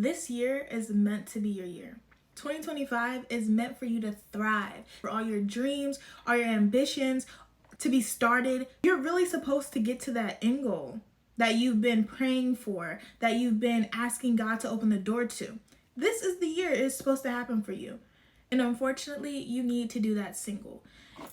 This year is meant to be your year. 2025 is meant for you to thrive, for all your dreams, all your ambitions to be started. You're really supposed to get to that end goal that you've been praying for, that you've been asking God to open the door to. This is the year it's supposed to happen for you. And unfortunately, you need to do that single.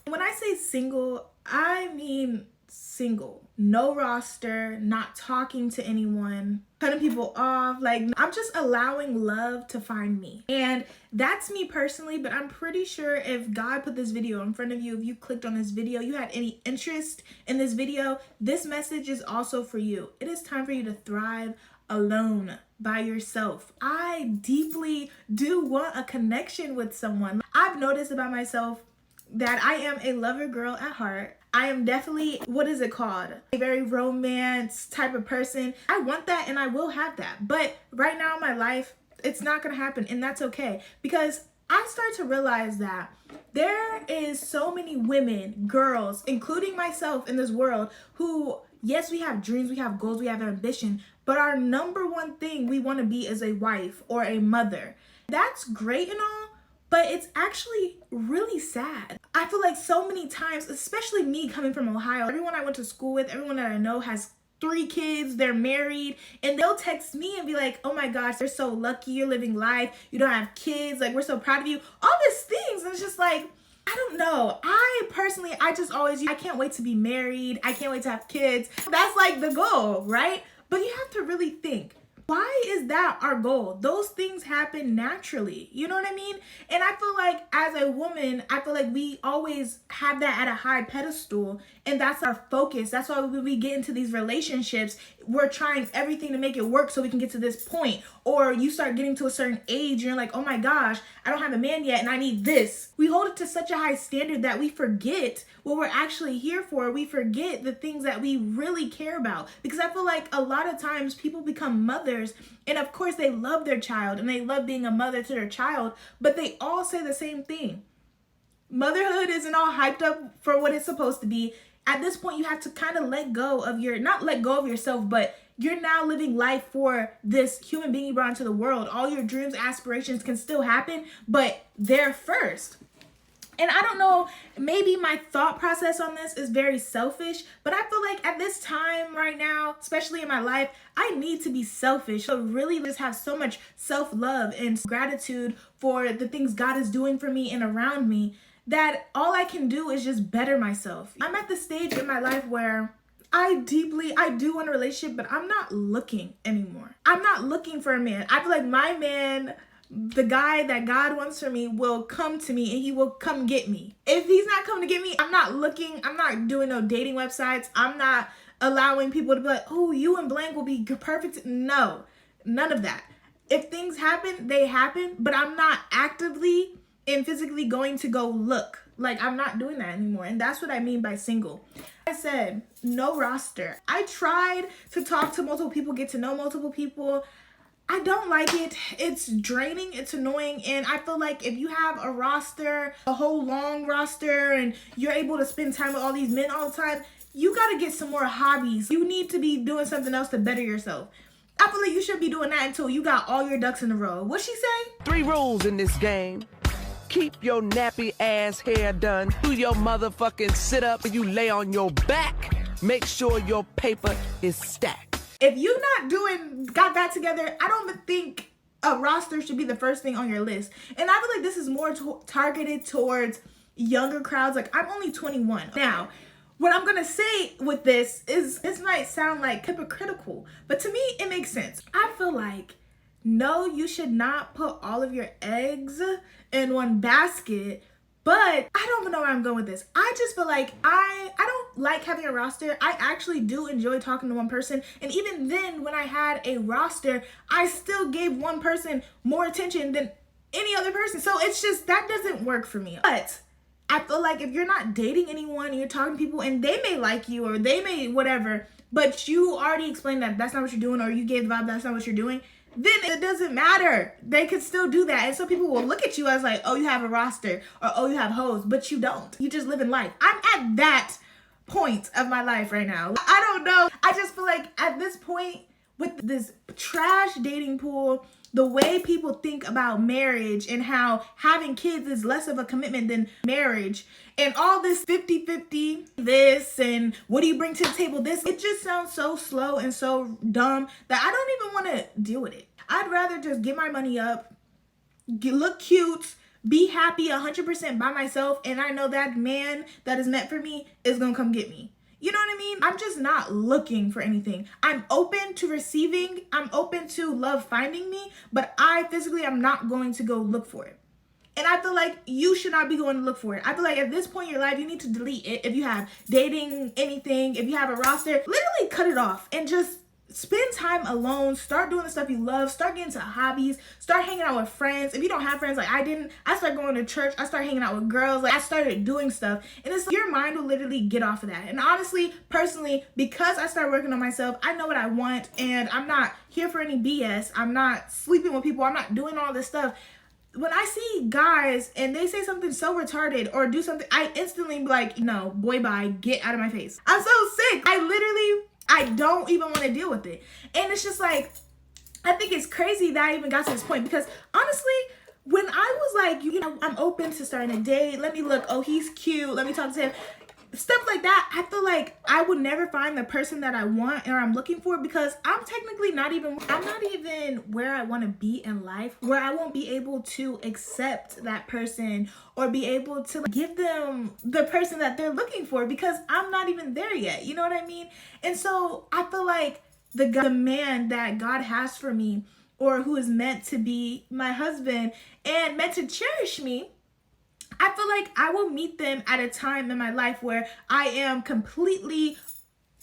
When I say single, I mean single. No roster, not talking to anyone, cutting people off. Like, I'm just allowing love to find me. And that's me personally, but I'm pretty sure if God put this video in front of you, if you clicked on this video, you had any interest in this video, this message is also for you. It is time for you to thrive alone, by yourself. I deeply do want a connection with someone. I've noticed about myself that I am a lover girl at heart. I am definitely, what is it called? A very romance type of person. I want that and I will have that. But right now in my life, it's not gonna happen, and that's okay. Because I start to realize that there is so many women, girls, including myself in this world who, yes, we have dreams, we have goals, we have ambition, but our number one thing we want to be is a wife or a mother. That's great and all, but it's actually really sad. I feel like so many times, especially me coming from Ohio, everyone I went to school with, everyone that I know has 3 kids, they're married, and they'll text me and be like, oh my gosh, you're so lucky, you're living life, you don't have kids, like, we're so proud of you, all these things. And it's just like, I don't know. I personally, I can't wait to be married. I can't wait to have kids. That's like the goal, right? But you have to really think, why is that our goal? Those things happen naturally. You know what I mean? And I feel like as a woman, I feel like we always have that at a high pedestal, and that's our focus. That's why when we get into these relationships, we're trying everything to make it work so we can get to this point. Or you start getting to a certain age and you're like, oh my gosh, I don't have a man yet and I need this. We hold it to such a high standard that we forget what we're actually here for. We forget the things that we really care about. Because I feel like a lot of times people become mothers, and of course they love their child and they love being a mother to their child, but they all say the same thing. Motherhood isn't all hyped up for what it's supposed to be. At this point, you have to kind of let go of not let go of yourself, but you're now living life for this human being you brought into the world. All your dreams, aspirations can still happen, but they're first. And I don't know, maybe my thought process on this is very selfish, but I feel like at this time right now, especially in my life, I need to be selfish. So really just have so much self-love and gratitude for the things God is doing for me and around me, that all I can do is just better myself. I'm at the stage in my life where I do want a relationship, but I'm not looking anymore. I'm not looking for a man. I feel like my man, the guy that God wants for me, will come to me and he will come get me. If he's not coming to get me, I'm not looking. I'm not doing no dating websites. I'm not allowing people to be like, oh, you and blank will be perfect. No, none of that. If things happen, they happen, but I'm not actively and physically going to go look. Like, I'm not doing that anymore. And that's what I mean by single. I said, no roster. I tried to talk to multiple people, get to know multiple people. I don't like it. It's draining. It's annoying. And I feel like if you have a roster, a whole long roster, and you're able to spend time with all these men all the time, you got to get some more hobbies. You need to be doing something else to better yourself. I feel like you should be doing that until you got all your ducks in a row. What'd she say? 3 rules in this game. Keep your nappy ass hair done. Do your motherfucking sit up and you lay on your back. Make sure your paper is stacked. If you're not got that together, I don't even think a roster should be the first thing on your list. And I feel like this is more targeted towards younger crowds. Like, I'm only 21. Now, what I'm gonna say with this is, this might sound like hypocritical, but to me, it makes sense. I feel like, no, you should not put all of your eggs in one basket, but I don't even know where I'm going with this. I just feel like I don't like having a roster. I actually do enjoy talking to one person. And even then, when I had a roster, I still gave one person more attention than any other person. So it's just, that doesn't work for me. But I feel like if you're not dating anyone and you're talking to people and they may like you or they may whatever, but you already explained that that's not what you're doing, or you gave the vibe that's not what you're doing, then it doesn't matter. They could still do that. And some people will look at you as like, oh, you have a roster, or oh, you have hoes, but you don't. You just live in life. I'm at that point of my life right now. I don't know. I just feel like at this point, with this trash dating pool, the way people think about marriage and how having kids is less of a commitment than marriage and all this 50-50 this and what do you bring to the table this, it just sounds so slow and so dumb that I don't even want to deal with it. I'd rather just get my money up, look cute, be happy 100% by myself, and I know that man that is meant for me is gonna come get me. You know what I mean? I'm just not looking for anything. I'm open to receiving. I'm open to love finding me, but I physically am not going to go look for it. And I feel like you should not be going to look for it. I feel like at this point in your life, you need to delete it. If you have dating, anything, if you have a roster, literally cut it off and just spend time alone. Start doing the stuff you love. Start getting into hobbies. Start hanging out with friends. If you don't have friends like I didn't, I started going to church. I started hanging out with girls. Like I started doing stuff. And it's like your mind will literally get off of that. And honestly, personally, because I started working on myself, I know what I want. And I'm not here for any BS. I'm not sleeping with people. I'm not doing all this stuff. When I see guys and they say something so retarded or do something, I instantly be like, no, boy, bye, get out of my face. I'm so sick. I don't even want to deal with it. And it's just like, I think it's crazy that I even got to this point because honestly, when I was like, you know, I'm open to starting a date. Let me look. Oh, he's cute. Let me talk to him. Stuff like that. I feel like I would never find the person that I want or I'm looking for because I'm not even where I want to be in life, where I won't be able to accept that person or be able to give them the person that they're looking for because I'm not even there yet. You know what I mean? And so I feel like the man that God has for me or who is meant to be my husband and meant to cherish me, I feel like I will meet them at a time in my life where I am completely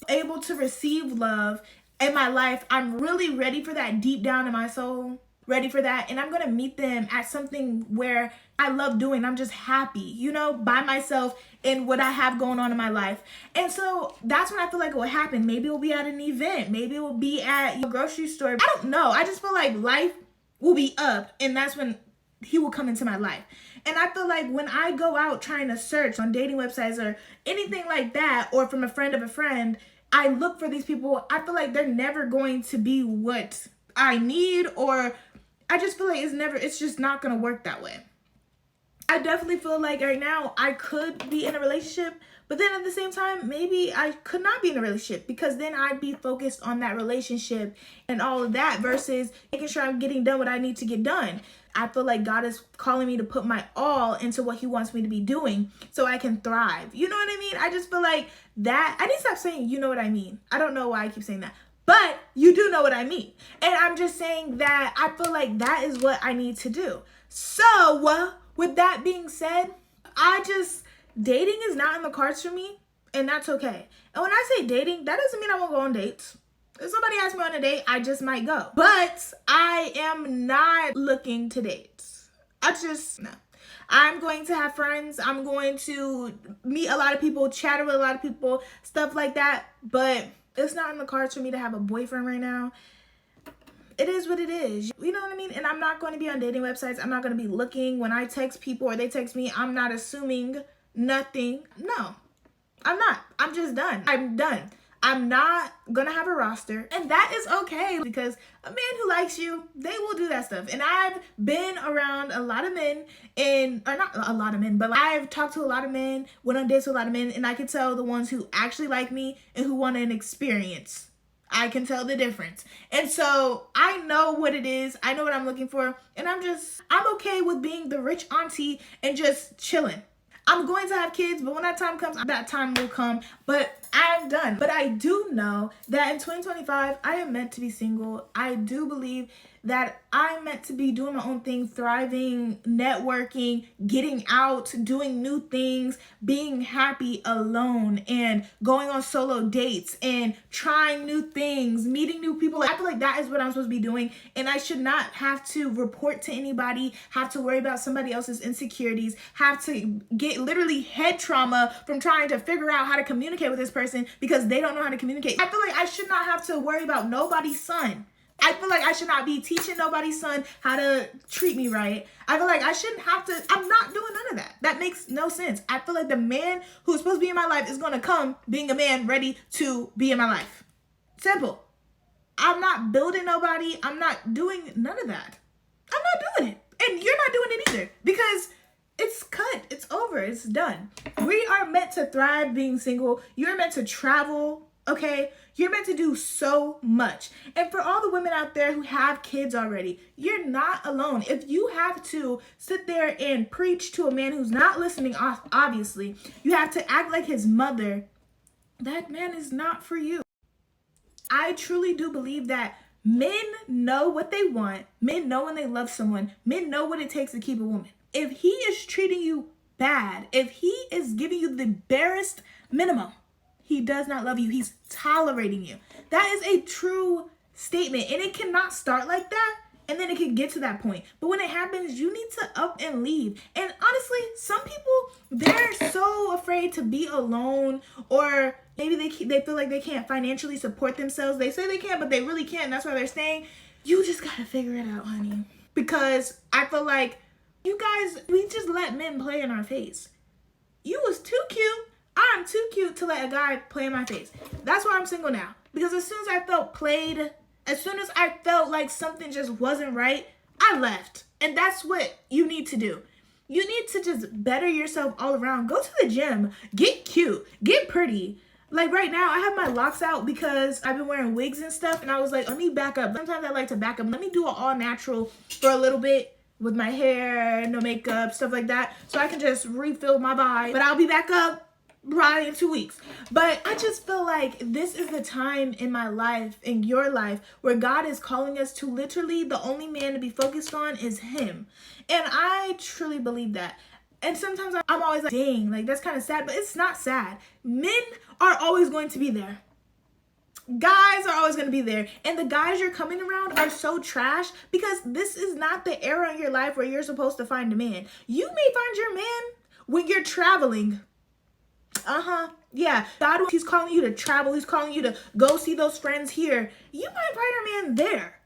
able to receive love in my life. I'm really ready for that deep down in my soul, ready for that. And I'm going to meet them at something where I love doing. I'm just happy, you know, by myself in what I have going on in my life. And so that's when I feel like it will happen. Maybe it will be at an event. Maybe it will be at your grocery store. I don't know. I just feel like life will be up and that's when he will come into my life. And I feel like when I go out trying to search on dating websites or anything like that, or from a friend of a friend, I look for these people. I feel like they're never going to be what I need, or I just feel like it's just not going to work that way. I definitely feel like right now I could be in a relationship, but then at the same time, maybe I could not be in a relationship because then I'd be focused on that relationship and all of that versus making sure I'm getting done what I need to get done. I feel like God is calling me to put my all into what he wants me to be doing so I can thrive. You know what I mean? I just feel like that. I need to stop saying, you know what I mean. I don't know why I keep saying that, but you do know what I mean. And I'm just saying that I feel like that is what I need to do. So with that being said, dating is not in the cards for me, and that's okay. And when I say dating, that doesn't mean I won't go on dates. If somebody asks me on a date, I just might go. But I am not looking to date. No. I'm going to have friends. I'm going to meet a lot of people, chatter with a lot of people, stuff like that. But it's not in the cards for me to have a boyfriend right now. It is what it is. You know what I mean? And I'm not going to be on dating websites. I'm not going to be looking. When I text people or they text me, I'm not assuming nothing. No, I'm not. I'm just done. I'm done. I'm not gonna have a roster, and that is okay because a man who likes you, they will do that stuff. And I've been around a lot of men, or not a lot of men, but I've talked to a lot of men, went on dates with a lot of men, and I can tell the ones who actually like me and who want an experience. I can tell the difference. And so I know what it is. I know what I'm looking for, and I'm okay with being the rich auntie and just chilling. I'm going to have kids, but when that time comes, that time will come. But I'm done. But I do know that in 2025, I am meant to be single. I do believe that I'm meant to be doing my own thing, thriving, networking, getting out, doing new things, being happy alone, and going on solo dates and trying new things, meeting new people. I feel like that is what I'm supposed to be doing, and I should not have to report to anybody, have to worry about somebody else's insecurities, have to get literally head trauma from trying to figure out how to communicate with this person because they don't know how to communicate. I feel like I should not have to worry about nobody's son. I feel like I should not be teaching nobody's son how to treat me right. I feel like I shouldn't have to. I'm not doing none of that. That makes no sense. I feel like the man who's supposed to be in my life is going to come being a man ready to be in my life. Simple. I'm not building nobody. I'm not doing none of that. I'm not doing it. And you're not doing it either, because it's cut. It's over. It's done. We are meant to thrive being single. You're meant to travel, okay? You're meant to do so much. And for all the women out there who have kids already, you're not alone. If you have to sit there and preach to a man who's not listening, obviously, you have to act like his mother, that man is not for you. I truly do believe that men know what they want. Men know when they love someone. Men know what it takes to keep a woman. If he is treating you bad, if he is giving you the barest minimum, he does not love you. He's tolerating you. That is a true statement. And it cannot start like that, and then it can get to that point. But when it happens, you need to up and leave. And honestly, some people, they're so afraid to be alone, or maybe they feel like they can't financially support themselves. They say they can, but they really can't. And that's why they're staying. You just got to figure it out, honey. Because I feel like you guys, we just let men play in our face. You was too cute. I'm too cute to let a guy play in my face. That's why I'm single now. Because as soon as I felt played, as soon as I felt like something just wasn't right, I left. And that's what you need to do. You need to just better yourself all around. Go to the gym. Get cute. Get pretty. Like right now, I have my locks out because I've been wearing wigs and stuff. And I was like, let me back up. Sometimes I like to back up. Let me do it all natural for a little bit with my hair, no makeup, stuff like that. So I can just refill my vibe. But I'll be back up probably in 2 weeks. But I just feel like this is the time in my life, in your life, where God is calling us to literally the only man to be focused on is him. And I truly believe that. And sometimes I'm always like, dang, like that's kind of sad, but it's not sad. Men are always going to be there. Guys are always going to be there. And the guys you're coming around are so trash because this is not the era in your life where you're supposed to find a man. You may find your man when you're traveling. Yeah, God, he's calling you to travel. He's calling you to go see those friends here. You might find your man there.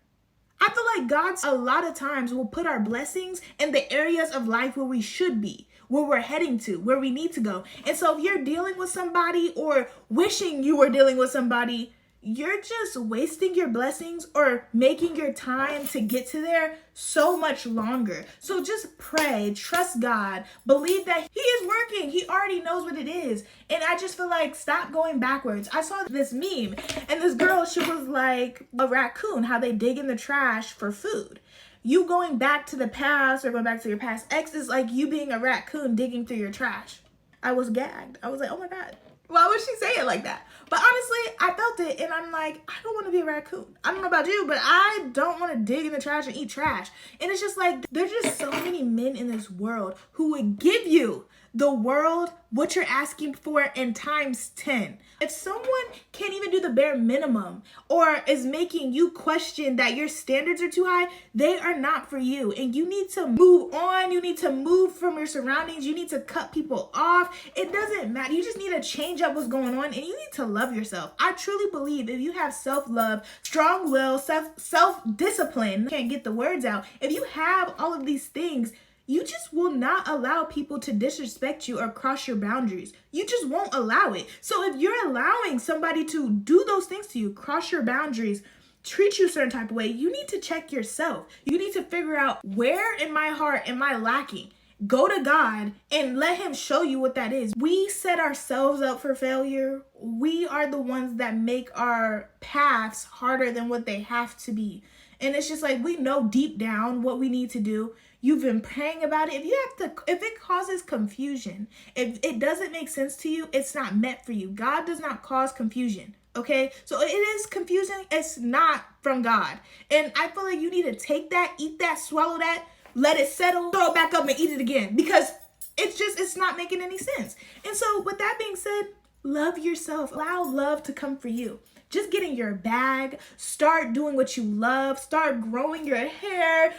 I feel like God a lot of times will put our blessings in the areas of life where we should be, where we're heading to, where we need to go. And so if you're dealing with somebody or wishing you were dealing with somebody, you're just wasting your blessings or making your time to get to there so much longer. So just pray, trust God, believe that he is working. He already knows what it is. And I just feel like stop going backwards. I saw this meme and this girl, she was like a raccoon, how they dig in the trash for food. You going back to the past or going back to your past ex is like you being a raccoon digging through your trash. I was gagged. I was like, oh my God. Why would she say it like that? But honestly, I felt it and I'm like, I don't want to be a raccoon. I don't know about you, but I don't want to dig in the trash and eat trash. And it's just like, there's just so many men in this world who would give you the world, what you're asking for, and times 10. If someone can't even do the bare minimum or is making you question that your standards are too high, they are not for you. And you need to move on. You need to move from your surroundings. You need to cut people off. It doesn't matter. You just need to change up what's going on and you need to love yourself. I truly believe if you have self-love, strong will, self-discipline, can't get the words out. If you have all of these things, you just will not allow people to disrespect you or cross your boundaries. You just won't allow it. So if you're allowing somebody to do those things to you, cross your boundaries, treat you a certain type of way, you need to check yourself. You need to figure out, where in my heart am I lacking? Go to God and let him show you what that is. We set ourselves up for failure. We are the ones that make our paths harder than what they have to be. And it's just like, we know deep down what we need to do. You've been praying about it. If it causes confusion, if it doesn't make sense to you, it's not meant for you. God does not cause confusion. Okay, so it is confusing. It's not from God. And I feel like you need to take that, eat that, swallow that, let it settle, throw it back up and eat it again, because it's not making any sense. And so with that being said, love yourself. Allow love to come for you. Just get in your bag, start doing what you love, start growing your hair,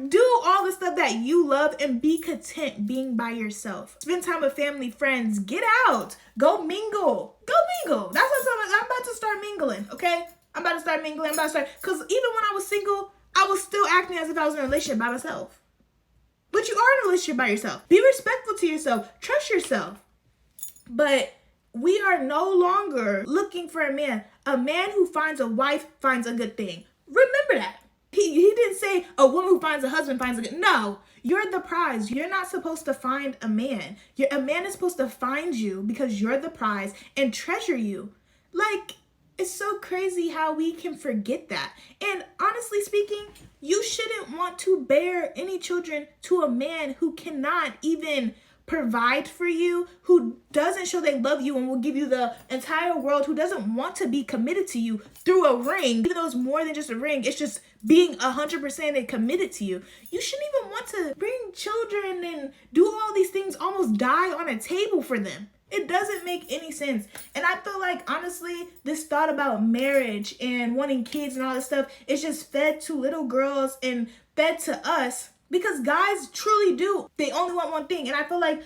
do all the stuff that you love, and be content being by yourself. Spend time with family, friends, get out, go mingle. That's what I'm about to start mingling, okay? I'm about to start mingling, because even when I was single, I was still acting as if I was in a relationship by myself. But you are in a relationship by yourself. Be respectful to yourself, trust yourself. But We are no longer looking for a man. A man who finds a wife finds a good thing. Remember that. He didn't say a woman who finds a husband finds a good. No, you're the prize. You're not supposed to find a man. A man is supposed to find you because you're the prize and treasure you. Like, it's so crazy how we can forget that. And honestly speaking, you shouldn't want to bear any children to a man who cannot even provide for you, who doesn't show they love you and will give you the entire world, who doesn't want to be committed to you through a ring. Even though it's more than just a ring, it's just being 100% committed to you. You shouldn't even want to bring children and do all these things, almost die on a table for them. It doesn't make any sense. And I feel like, honestly, this thought about marriage and wanting kids and all this stuff is just fed to little girls and fed to us, because guys truly do. They only want one thing. And I feel like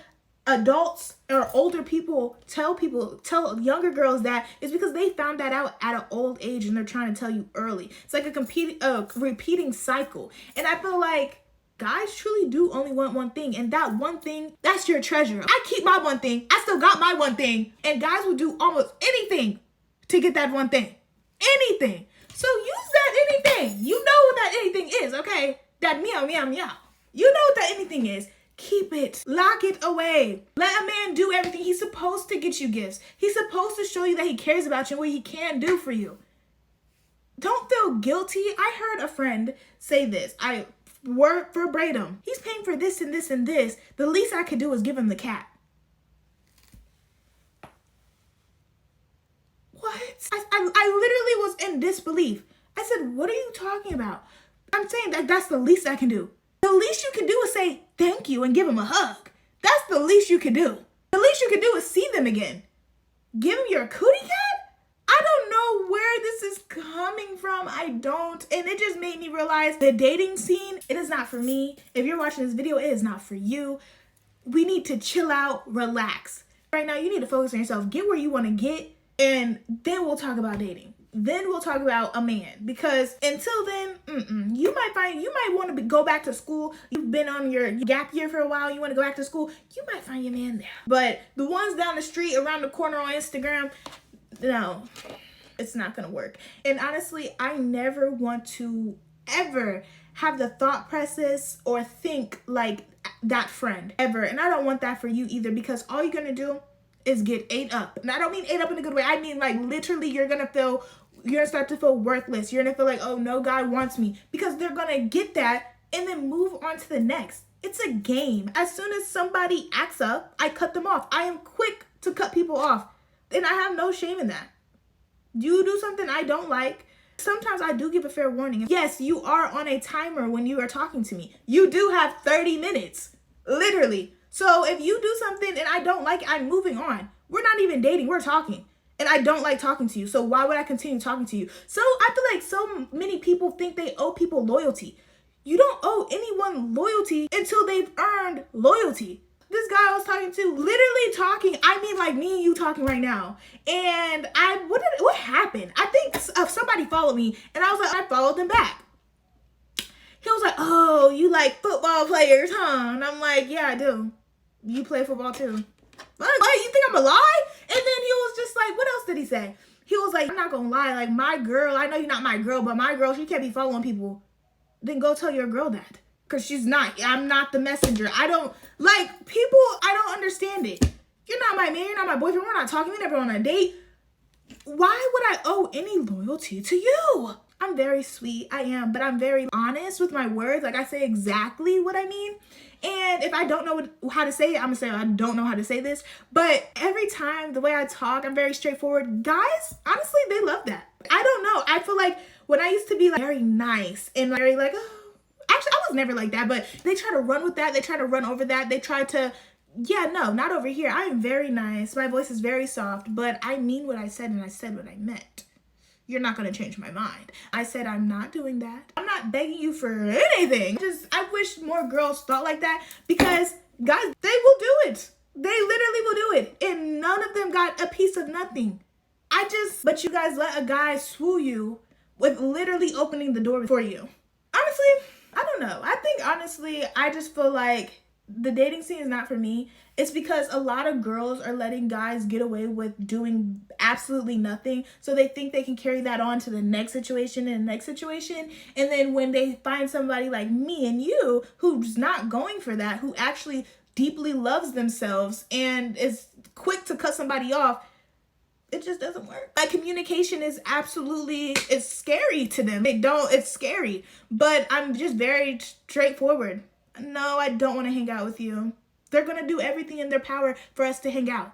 adults or older people tell younger girls that it's because they found that out at an old age and they're trying to tell you early. It's like a repeating cycle. And I feel like guys truly do only want one thing, and that one thing, that's your treasure. I keep my one thing. I still got my one thing, and guys will do almost anything to get that one thing. Anything. So use that anything. You know what that anything is, okay? That meow, meow, meow. You know what that anything is. Keep it. Lock it away. Let a man do everything. He's supposed to get you gifts. He's supposed to show you that he cares about you and what he can do for you. Don't feel guilty. I heard a friend say this. Word verbatim. He's paying for this and this and this. The least I could do is give him the cat. What? I literally was in disbelief. I said, what are you talking about? I'm saying that's the least I can do. The least you can do is say thank you and give him a hug. That's the least you can do. The least you can do is see them again. Give him your cootie cat? I don't know where this is coming from. I don't. And it just made me realize the dating scene, it is not for me. If you're watching this video, it is not for you. We need to chill out, relax. Right now, you need to focus on yourself. Get where you want to get, and then we'll talk about dating. Then we'll talk about a man, because until then, you might want to go back to school. You've been on your gap year for a while. You want to go back to school. You might find your man there. But the ones down the street, around the corner on Instagram, no, it's not going to work. And honestly, I never want to ever have the thought process or think like that friend ever. And I don't want that for you either, because all you're going to do is get ate up. And I don't mean ate up in a good way. I mean, like, literally, you're going to start to feel worthless. You're going to feel like, oh, no guy wants me, because they're going to get that and then move on to the next. It's a game. As soon as somebody acts up, I cut them off. I am quick to cut people off. And I have no shame in that. You do something I don't like, sometimes I do give a fair warning. Yes, you are on a timer when you are talking to me. You do have 30 minutes, literally. So if you do something and I don't like it, I'm moving on. We're not even dating, we're talking. And I don't like talking to you, so why would I continue talking to you? So I feel like so many people think they owe people loyalty. You don't owe anyone loyalty until they've earned loyalty. This guy I was talking to, literally talking, I mean like me and you talking right now. And what happened? I think somebody followed me, and I was like, I followed them back. He was like, oh, you like football players, huh? And I'm like, yeah, I do. You play football too. What? You think I'm a lie? And then he was just like, what else did he say? He was like, I'm not gonna lie, like my girl, I know you're not my girl, but my girl, she can't be following people. Then go tell your girl that. Because she's not. I'm not the messenger. I don't, like, people, I don't understand it. You're not my man, you're not my boyfriend, we're not talking, we never on a date. Why would I owe any loyalty to you? I'm very sweet, I am, but I'm very honest with my words. Like, I say exactly what I mean. And if I don't know how to say it, I'm gonna say, I don't know how to say this. But every time, the way I talk, I'm very straightforward. Guys, honestly, they love that. I don't know. I feel like when I used to be like very nice and very like, oh, actually, I was never like that, but they try to run with that. They try to run over that. They try to, yeah, no, not over here. I am very nice. My voice is very soft, but I mean what I said, and I said what I meant. You're not going to change my mind. I said I'm not doing that. I'm not begging you for anything. I wish more girls thought like that, because guys, they will do it. They literally will do it. And none of them got a piece of nothing. But you guys let a guy swoo you with literally opening the door for you. Honestly, I don't know. I think honestly, I just feel like the dating scene is not for me. It's because a lot of girls are letting guys get away with doing absolutely nothing. So they think they can carry that on to the next situation and the next situation. And then when they find somebody like me and you who's not going for that, who actually deeply loves themselves and is quick to cut somebody off, it just doesn't work. Like, communication is absolutely, it's scary to them. It's scary. But I'm just very straightforward. No, I don't want to hang out with you. They're going to do everything in their power for us to hang out.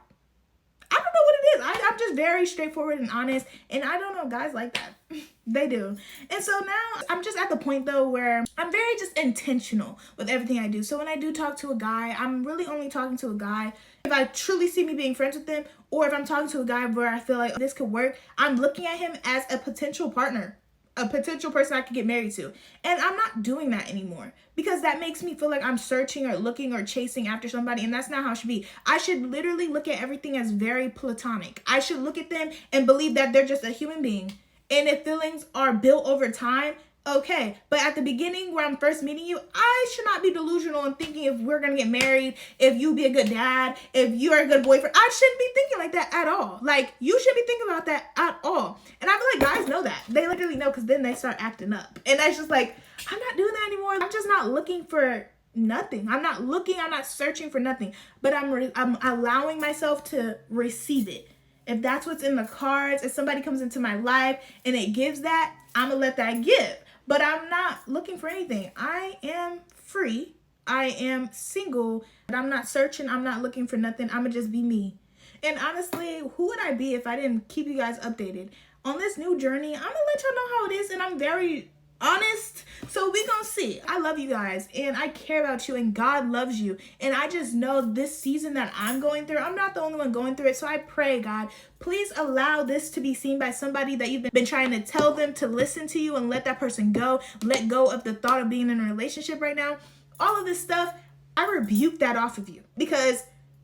I don't know what it is. I'm just very straightforward and honest. And I don't know guys like that. They do. And so now I'm just at the point though where I'm very just intentional with everything I do. So when I do talk to a guy, I'm really only talking to a guy if I truly see me being friends with them, or if I'm talking to a guy where I feel like this could work. I'm looking at him as a potential partner, a potential person I could get married to. And I'm not doing that anymore because that makes me feel like I'm searching or looking or chasing after somebody, and that's not how it should be. I should literally look at everything as very platonic. I should look at them and believe that they're just a human being. And if feelings are built over time, okay. But at the beginning where I'm first meeting you, I should not be delusional and thinking if we're going to get married, if you be a good dad, if you're a good boyfriend. I shouldn't be thinking like that at all. Like, you should be thinking about that at all. And I feel like guys know that. They literally know, because then they start acting up. And that's just like, I'm not doing that anymore. I'm just not looking for nothing. I'm not searching for nothing. But I'm allowing myself to receive it. If that's what's in the cards, if somebody comes into my life and it gives that, I'm going to let that give. But I'm not looking for anything. I am free. I am single. But I'm not searching. I'm not looking for nothing. I'm going to just be me. And honestly, who would I be if I didn't keep you guys updated on this new journey? I'm going to let y'all know how it is. And I'm very honest. So we gonna see. I love you guys and I care about you and God loves you. And I just know this season that I'm going through, I'm not the only one going through it. So I pray, God, please allow this to be seen by somebody that you've been trying to tell them to listen to you and let that person go. Let go of the thought of being in a relationship right now. All of this stuff, I rebuke that off of you because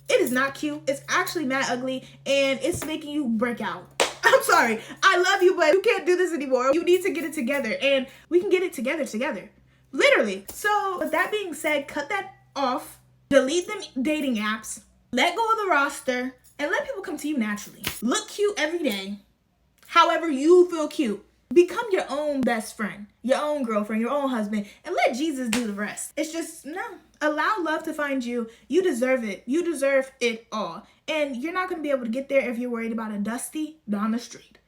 it is not cute. It's actually mad ugly and it's making you break out. I'm sorry. I love you, but you can't do this anymore. You need to get it together, and we can get it together. Literally. So with that being said, cut that off. Delete them dating apps. Let go of the roster, and let people come to you naturally. Look cute every day. However you feel cute. Become your own best friend, your own girlfriend, your own husband, and let Jesus do the rest. It's just, no. Allow love to find you. You deserve it. You deserve it all. And you're not going to be able to get there if you're worried about a dusty down the street.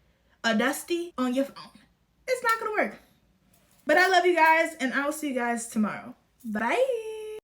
A dusty on your phone. It's not going to work. But I love you guys, and I will see you guys tomorrow. Bye.